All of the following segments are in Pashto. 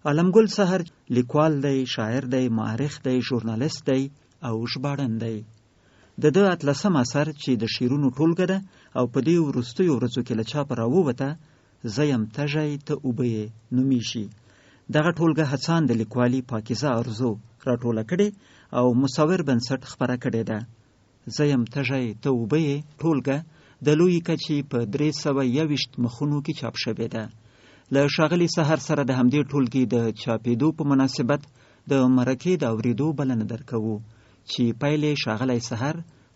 عالمګل سحر لیکوال دی، شاعر دی، مؤرخ دی، ژورنالیست دی او ژباړن دی. د ده 18 اثر چې د شعرونو ټولګه ده او په دې وروستیو ورځو کې له چاپه راووته، زه یم تږی ته اوبه یې نومیږي. دغه ټولګه هڅاند د لیکوالي پاکیزه ارزو راټوله کړې او مصور بنسټ خپره کړې ده. زه یم تږی ته اوبه یې ټولګه د لویې کچې په 321 مخونو کې چاپ شوې ده. له ښاغلي سحر سره د همدې ټولګې د چاپېدو په مناسبت د مرکې د اورېدو بلنه درکوو چې پیل ښاغلی سحر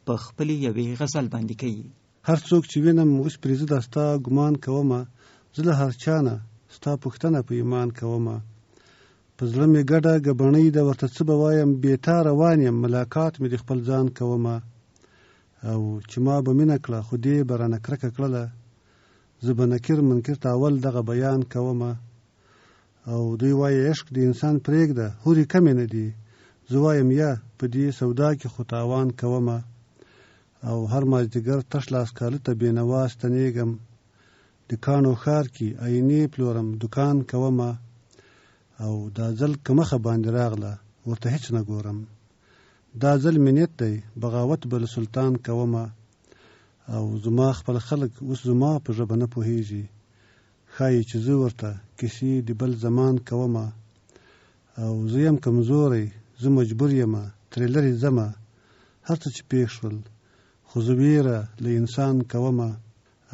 په خپلې یوې غزل باندې کوي. هر څوک چې وینم اوس پرې زه دا ستا ګمان کومه، زه له هر چا نه ستا پوښتنه په ایمان کومه. په زړه مې ګډه ګبڼۍ ده، ورته څه به وایم، بېتا روان یم، ملاقات مې د خپل ځان کومه. او چې ما به مینه کړه خو دې به رانه کرکه کړله، زه به نکر منکر ته اول دغه بیان کومه. او دوی وایي عشق د انسان پرېږده، هورې کمې نه دي، زه وایم یا په دې سودا کې خو تاوان کومه. او هر مازدیګر تش لاس کاله ته بېنوا ستنېږم، د کاڼو ښار کې عینې پلورم دکان کومه. او دا ځل که مخه باندې راغله ورته هیڅ نه ګورم، دا ځل مې نیت دی بغاوت به له سلطان کومه. او زما خپل خلک اوس زما په ژبه نه پوهېږي، ښایي چې زه ورته کیسې د بل زمان کومه. او زه یم کمزوری، زه مجبور یم ترې لرې ځمه، هر څه چې پېښ شول خو زه ویره له انسان کومه.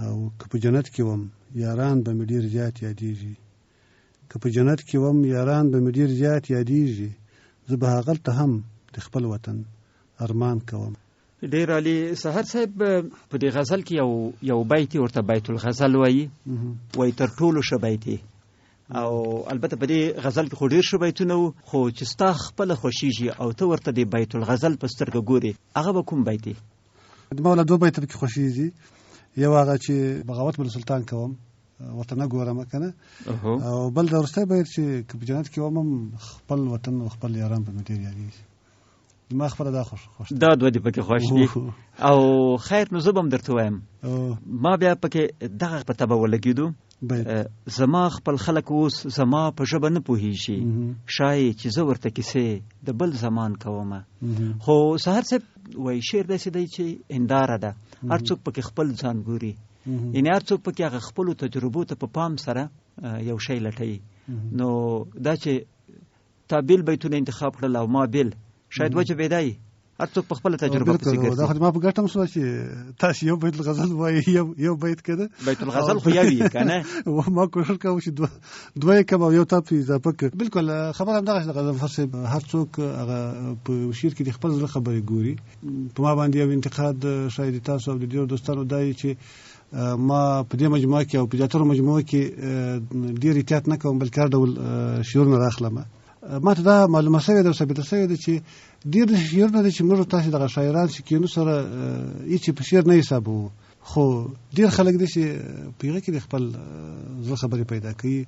او که په جنت کې وم یاران به مې ډېر زیات یادېږي، که په جنت کې وم یاران به مې ډېر زیات یادېږي، زه به هغلته هم د خپل وطن ارمان کوم. ډېر عالي سحر صاحب، په دې غزل کې یو بیت ورته بیت الغزل وایي، وایي تر ټولو ښه بیت. او البته په دې غزل کې خو ډېر ښه بیتونه وو، خو چې ستا خپله خوښېږي او ته ورته د بیت الغزل په سترګه ګورې، هغه به کوم بیت دی؟ ما ولا 2 بیته پکې خوښېږي. یو هغه چې بغاوت بل سلطان کوم، ورته نه ګورم کنه، او بل د وروستی بیت چې که په جنت کې وم خپل وطن او خپل یاران به مې ډېر یادېږي. ما خپله دا خوښ دا 2 دي پکې خوښ دي. او خیر نو زه به هم درته وایم، ما بیا پکې دغه په تبه ولګېدو، زما خپل خلک اوس زما په ژبه نه پوهېږي، ښایي چې زه ورته کیسې د بل زمان کومه. خو سحر صاحب وایي شعر داسې دی چې هنداره ده، هر څوک پکې خپل ځان ګوري، یعنې هر څوک پکې هغه خپلو تجربو ته په پام سره یو شی لټوي. نو دا چې تا بیل بیتونه انتخاب کړل او ما بیل، شاید وجه بیدای هر څوک په خپل تجربه پسې ګرځي. دا خو ما په ګټه هم شوه چې تاسو یو بیت الغزل وایي، یو بیت کده بیت الغزل خو یو یې کنه، ما کوشش کوم چې دوه کم او یو تاپ اضافه کړ. بالکل خبره هم دغه چې غزل صاحب هر څوک هغه په شعر کې د خپل زړه خبرې ګوري. په ما باندې یو انتقاد شاید تاسو او د ډیرو دوستانو دای چې ما په دې مجموعه کې او په جاترو مجموعه کې ډیر احتیاط نه کوم، بلکې هر ډول شعرونه راخلم. ما ته دا معلومه شوې ده او ثابته شوې ده چې ډېر شعرونه دي چې موږ تاسو دغه شاعران چې کینو سره هیڅ په شعر نه حسابو، خو ډېر خلک دي چې په هغه کې د خپل زړه خبرې پیدا کوي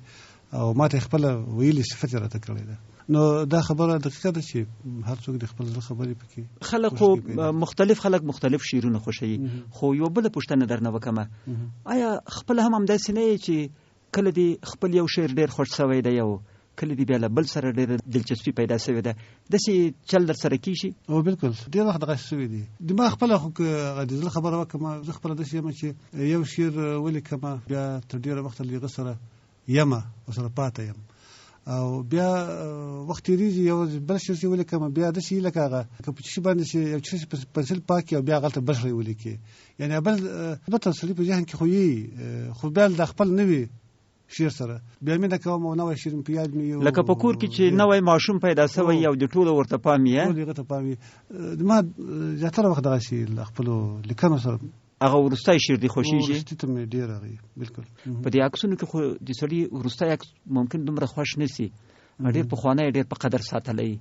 او ما ته خپل ویلي صفت راته کړی ده. نو دا خبره دقیقه ده چې هر څوک د خپل زړه خبرې پکې خلک مختلف شعرونه خوښوي. خو یو بله پوښتنه درنه وکړم، آیا خپل هم همداسې نه یې چې کله دې خپل یو شعر ډېر خوښ شوی دی او کله دې بیا له بل سره ډېره دلچسپي پیدا شوې ده، داسې چل در سره کېږي؟ او بالکل ډېر وخت دغه شوي دي. ما خپله خو که د زړه خبره وکړم، زه خپله داسې یم چې یو شعر ولیکم بیا تر ډېره وخته له هغه سره یم او سره پاته یم، او بیا وخت تېرېږي یو بل شعر چې ولیکم بیا داسې یي لکه هغه که په شي باندې چې یو څه پنسل پاک او بیا هغلته بل شی ولیکې، یعنې بل البته سړي په ذهن کې خو یي، خو بیا د خپل نوي شعر سره بیا مینه کوم او نوی شعر په یاد مې یو لکه په کور کې چې نوی ماشوم پیدا شوی او د ټولو ورته پام یې ټول هغه ته پام یې. ما زیاتره وخت دغه شي له خپلو لیکنو سره هغه وروستی شعر دې خوښېږي؟ وروستي ته مې ډېر هغه بالکل. په دې عکسونو کې خو د سړي وروستی عکس ممکن دومره خوښ نه سي، ډېر پخوانی ډېر په قدر ساتلی.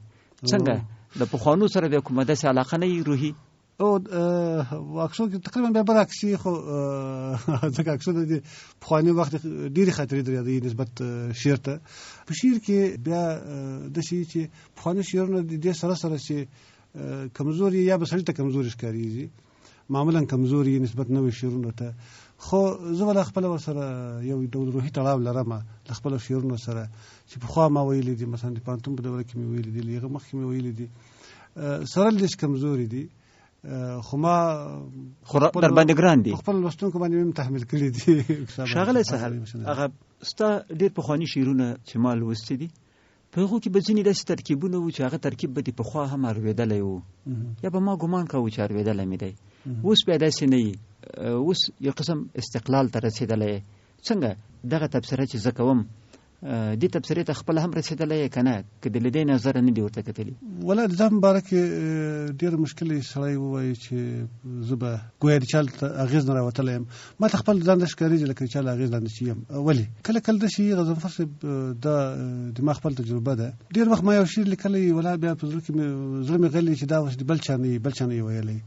څنګه د پخوانو سره بیا کومه داسې علاقه نه وي روحي؟ او عکسونو کې تقریبا بیا برعکس وي، خو ځکه عکسونه د پخواني وخت ډېرې خاطرې در یادوي نسبت شعر ته. په شعر کې بیا داسې چې پخواني شعرونه د دې سره سره چې کمزوري یا به سړي ته کمزوري ښکارېږي، معمولا کمزوري نسبت نوي شعرونو ته، خو زه ول خپل سره یو ډول روحي تړاو لرم ل خپل شعرونو سره چې په خوا ما ویلي دي مثلا د پانتون په دوره کې مې ویلي دي لږه مخکې مې ویلي دي سره لږ کمزوري دي خو ما در باندې ګران دي خپل لوستونکو باندې هم تحمل کړی دي شاغله سهل هغه ستا ډېر پخوانی شعرونه چې ما لوستي دي په هغو کې به ځینې داسې ترکیبونه وو چې هغه ترکیب به دې پخوا هم اورېدلی وو یا به ما ګمان کوو چې اورېدلی مې دی اوس بیا داسې نه وي اوس یو قسم استقلال ته رسېدلی څنګه دغه تبصره چې زه کوم دې تبصرې ته خپل هم رسېدلی که نه که د له دې نظره نه دي ورته کتلي ولا د ځان باره کې ډېر مشکل سړی ووایي چې زه به ګویا د چا اغېز نه راوتلی یم ما ته خپل ځان داسې ښکارېږي لکه د چا له اغېز لاندې چې یم ولې کله کله داسې غضنفر صاحب دا د ما خپل تجربه ده ډېر وخت ما یو شعر لیکلی ولا بیا په زړه مې غلی چې دا اوس د بل چا نه یې ویلی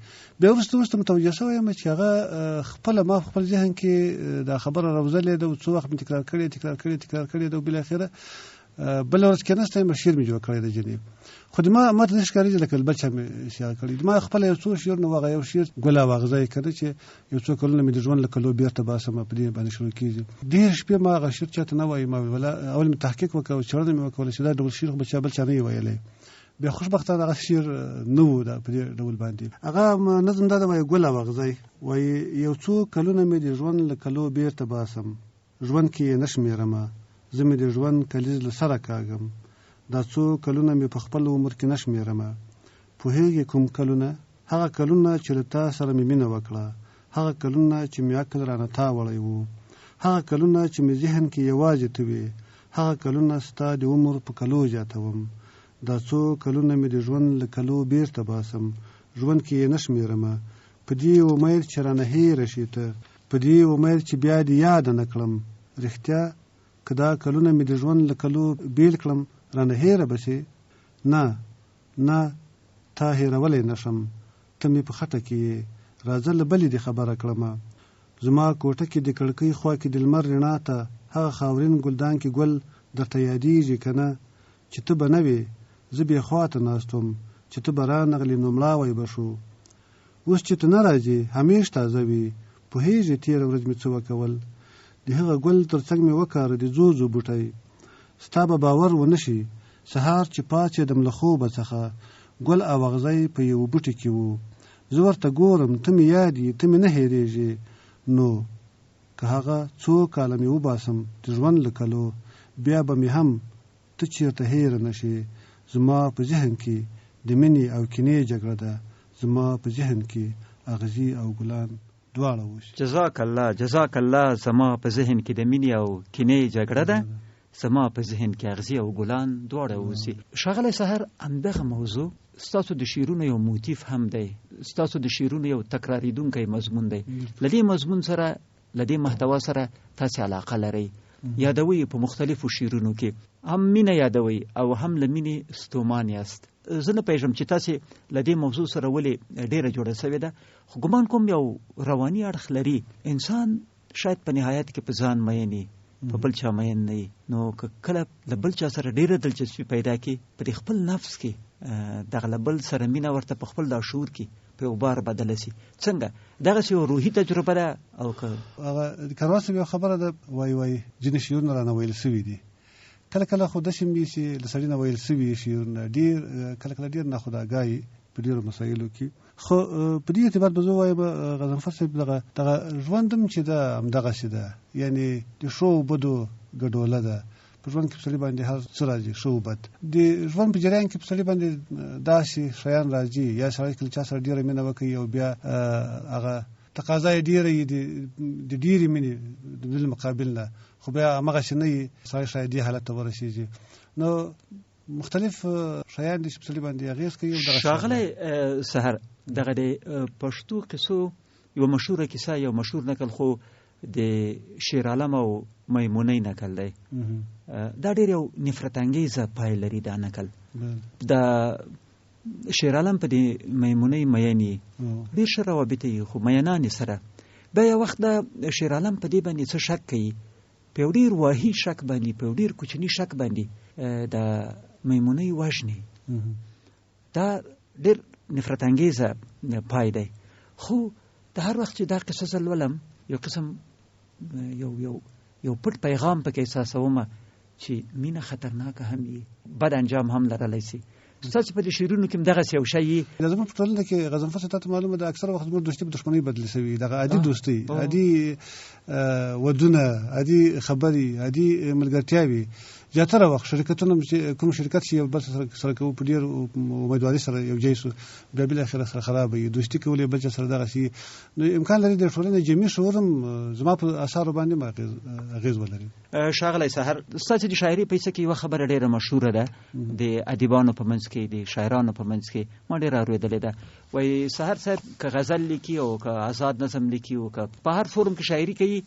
بیا وروسته متوجه شوی یم چې هغه خپله ما خپل ذهن کې دا خبره راوزلې ده څو وخت مې تکرار کړې ده بالاخره بل ورځ کې نسته یم شعر مې جوړ کړی دی جنې خو د ما ته داسې ښکارېږي لکه بل چا مې شعر کړی د ما خپله یو څو شعرونه وغه یو شعر ګل اواغزه یې که نه چې یو څو کلونه مې د ژوند له کلو بېرته باسم په دې باندې شروع کېږي ډېر شپې ما هغه شعر چاته نه وایي ما ویله اول مې تحقیق وکړ څېړنه مې وکړله چې دا ډول شعر خو به بل چا نه یې ویلی بیا خوشبختانه هغه شعر نه و دا په دې ډول باندې هغه نظم دا د وایي ګل اواغزه وایي یو څو کلونه مې د ژوند له کلو بېرته باسم ژوند کې یې نه شمېرمه زه مې د ژوند کلیز له سره کاږم دا څو کلونه مې په خپل عمر کې نه شمېرمه پوهېږې کوم کلونه هغه کلونه چې له تا سره مې مینه وکړه هغه کلونه چې مې عقل رانه تا وړی و هغه کلونه چې مې ذهن کې یوازې ته وې هغه کلونه ستا د عمر په کلو زیاتوم دا څو کلونه مې د ژوند له کلو بېرته باسم ژوند کې یې نه شمېرمه په دې امید چې رانه هېره شي ته په دې امید چې بیا دې یاده نه کړم رښتیا که دا کلونه مې د ژوند له کلو بیل کړم رانه هېره به شي نه تا هېرولی نه شم ته مې په خټه کې یې راځه له بلې دې خبره کړمه زما کوټه کې د کړکۍ خوا کې د لمر رڼا ته هغه خاورین ګلدان کې ګل درته یادېږي که نه چې ته به نه وې زه بې خواته ناست وم چې ته به رانغلې نو مړاوی به شو اوس چې ته نه راځې همیش تازه وي پوهېږې تېره ورځ مې څه وکول د هغه ګل تر څنګ مې وکاره د ځو بوټی ستا به باور ونه شي سهار چې پاڅېدم له خوبه څخه ګل اواغزی په یو بوټي کې و زه ورته ګورم ته مې یاد یې ته مې نه هېرېږې نو که هغه څو کاله مې وباسم د ژوند له کلو بیا به مې هم ته چېرته هېره نه شې زما په ذهن کې د مینې او کینې جګړه ده زما په ذهن کې اغزي او ګلان دواړه وشي جزاک الله زما په ذهن کې د مینې او کینې جګړه ده زما په ذهن کې اغزي او ګلان دواړه وشي ښاغلی سحر همدغه موضوع ستاسو د شعرونو یو موتیف هم دی ستاسو د شعرونو یو تکراریدونکی مضمون دی له دې مضمون سره له دې محتوا سره تاسې علاقه لرئ یادوي په مختلفو شعرونو کې هم مینه یادوي او هم له مینې ستومان یاست زه نه پوهېږم چې تاسې له دې موضوع سره ولې ډېره جوړه سوې ده خو ګمان کوم یو رواني اړخ لري انسان شاید په نهایت کې په ځان مین وي په بل چا مین نه وي نو که کله له بل چا سره ډېره دلچسپي پیدا کړي په دې خپل نفس کې دغه له بل سره مینه ورته په خپل دا شعور کې په یو بار بدله سي څنګه دغسې یو روحي تجربه ده او که هغه کاروان صاحب یو خبره ده وایي ځینې شعرونه رانه ویل سوي دي کله کله خو داسې وي چې له سړي نه ویل سوي شعرونه ډېر کله کله ډېر ناخوداګاهي په ډېرو مسایلو کې خو په دې اعتبار به زه وایم غضنفر صاحب دغه ژوند هم چې ده همدغسې ده یعنې د ښو بدو ګډوله ده په ژوند کې په سړي باندې هر څه راځي ښه و بد د ژوند په جریان کې په سړي باندې داسې شیان راځي یا سړی که له چا سره ډېره مینه وکړي او بیا هغه تقاضا یې ډېره وي د ډېرې مینې د بل مقابل نه خو بیا همغسې نه وي سړی شاید دې حالت ته ورسېږي نو مختلف شیان دي چې په سړي باندې اغېز کوي ښاغلی سحر دغه د پښتو قصو یو مشهوره کیسه یو مشهور نکل خو د شیر عالم او میمونۍ نکل دی دا ډېر یو نفرت انګیزه پای لري دا نکل د شیر عالم په دې میمونۍ مینې ډېر ښه روابط یې خو مینانې سره بیا یو وخت د شیر عالم په دې باندې څه شک کوي په یو ډېر واهي شک باندې په یو ډېر کوچني شک باندې د میمونۍ وژني دا ډېر نفرت انګیزه پای دی خو د هر وخت چې دا قصه زه لولم یو قسم یو پټ پیغام پکې احساسوم چې مینه خطرناکه هم وي، بد انجام هم لرلی شي. ستاسو په دې شعرونو کې دغسې یو شی زموږ په ټولنه کې غضنفر ته معلومه ده اکثره وخت زموږ دوستي په دښمنۍ بدلې شوي، دغه عادي دوستي، عادي ودونه، عادي خبرې، عادي ملګرتیاوې. زیاتره وخت شرکتونه کوم شرکت چې یو بل سره کوو په ډېر امیدواري سره یو ځای سو، بیا بالاخره سره خرابه وي، دوستي کول یې بل چا سره دغسې. نو امکان لري د ټولنې جمعي شعور هم زما په اثارو باندې اغېز ولري. ښاغلی سحر، ستاسو د شاعري په کیسه کې یوه خبره ډېره مشهوره ده د ادیبانو په منځ کې، د شاعرانو په منځ کې ما ډېره اورېدلې ده. وایي سحر صاحب که غزل لیکي او که آزاد نظم لیکي او که په هر فورم کې شاعري کوي،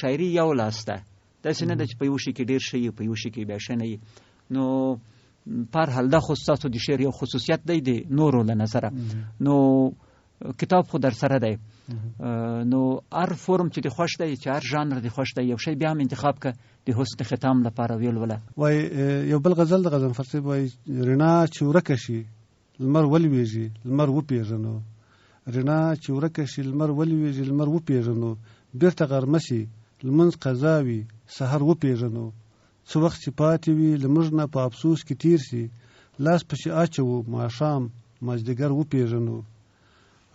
شاعري یو لاس ده، داسې نه ده چې په یو شي کې ډېر ښه وي، په یو شي کې بیا ښه نه وي. نو په هر حال دا خو ستاسو د شعر یو خصوصیت دی د نورو له نظره. نو کتاب خو در سره دی، نو هر فورم چې د خوښ دی، چې هر ژانر د خوښ دی، یو شی بیا هم انتخاب که د حسن ختام لپاره ویلوله. وایي یو بل غزل د غضنفر صاحب وایي رڼا چې ورکه شي لمر ولویږي لمر وپېژنو، رڼا چې ورکه شي لمر ولویږي لمر وپېژنو، بیرته غرمه شي لمونځ قضا وي سحر وپېژنو، څه وخت چې پاتې وي له موږ نه په افسوس کې تیر شي، لاس پسې اچوو ماښام مازدیګر وپېژنو،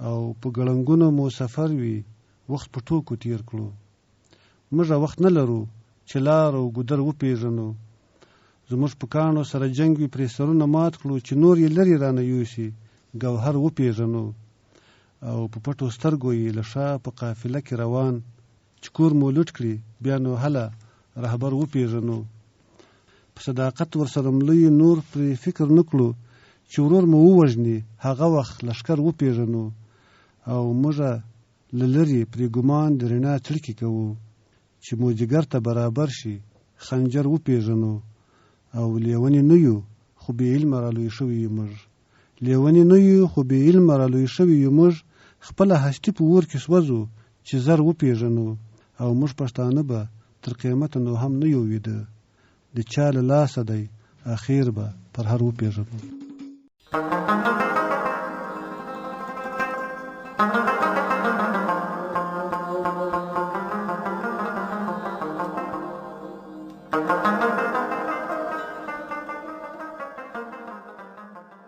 او په ګړنګونو مو سفر وي وخت په ټوکو تیر کړو، موږ وخت نه لرو چې لار او ګودر وپېژنو، زموږ په کاڼو سره جنګ وي پرې سرونه مات کړو، چې نور یې لرې رانه یوسي ګوهر وپېژنو، او په پټو سترګو یې له شا په قافله کې روان، چې کور مو لوټ کړي بیا نو هله رهبر وپېژنو، په صداقت ورسره ملوی نور پرې فکر نه کړو، چې ورور مو ووژني هغه وخت لښکر وپېژنو، او موږ له لرې پرې ګمان د رڼا څړکې کوو، چې مو جګر ته برابر شي خنجر وپېژنو، او لیونې نه یو خو بې علمه رالوی شوي یو موږ، لیونې نه یو خو بې علمه رالوی شوي یو موږ، خپله هستي په اور کې سوځو چې زر وپېژنو، او موږ پښتانه به تر قیامته نو هم نه یو ویده، د چا له لاسه دی اخیر به پر هر وپېژنو.